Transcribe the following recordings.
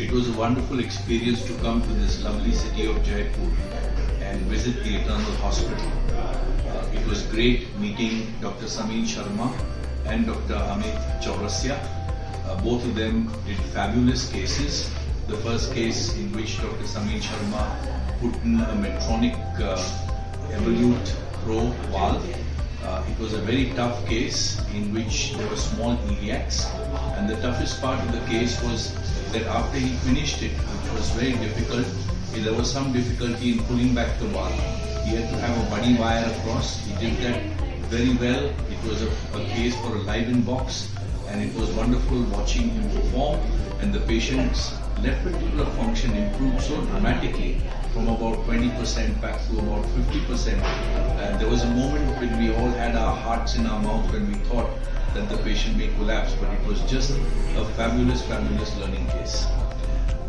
It was a wonderful experience to come to this lovely city of Jaipur and visit the Eternal Hospital. It was great meeting Dr. Samin Sharma and Dr. Amit Chaurasia. Both of them did fabulous cases. The first case in which Dr. Samin Sharma put in a Medtronic Evolute Pro valve. It was a very tough case in which there were small iliacs, and the toughest part of the case was that after he finished it, which was very difficult, there was some difficulty in pulling back the valve. He had to have a buddy wire across. He did that very well. It was a case for a live-in box, and it was wonderful watching him perform, and the patient's left ventricular function improved so dramatically from about 20% back to about 50%. And there was a moment when we all had our hearts in our mouth when we thought that the patient may collapse, but it was just a fabulous learning case.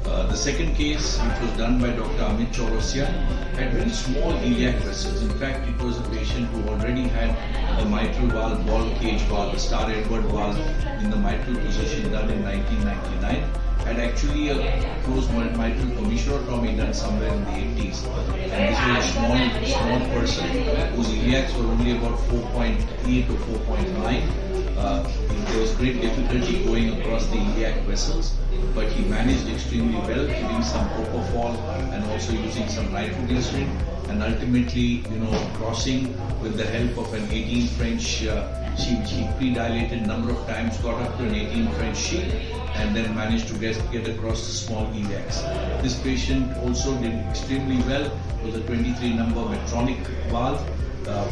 The second case, which was done by Dr. Amit Chaurasia, had very small iliac vessels. In fact, it was a patient who already had a mitral valve, ball cage valve, a Star Edward valve in the mitral position done in 1999. Had actually a closed mitral commissurotomy done somewhere in the 80s. And this was a small person whose iliacs were only about 4.8 or 4.9. There was great difficulty going across the iliac vessels, but he managed extremely well, giving some propofol and also using some nitroglycerin, and ultimately, crossing with the help of an 18 French she pre-dilated number of times, got up to an 18 French sheet, and then managed to get across the small iliacs. This patient also did extremely well with a 23 number Medtronic valve,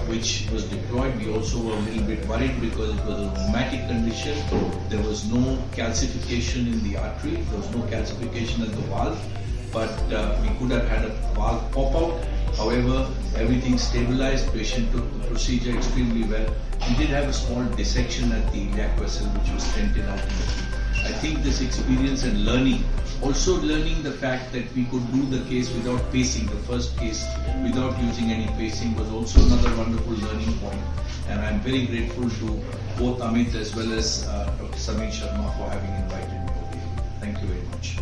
which was deployed. We also were a little bit worried because it was a rheumatic condition. There was no calcification in the artery, there was no calcification at the valve, but we could have had a valve pop out. However, everything stabilized, patient took the procedure extremely well. He did have a small dissection at the iliac vessel, which was stented ultimately. I think this experience and learning, also learning the fact that we could do the case without pacing, the first case without using any pacing, was also another wonderful learning point. And I'm very grateful to both Amit as well as Dr. Samin Sharma for having invited me over here. Thank you very much.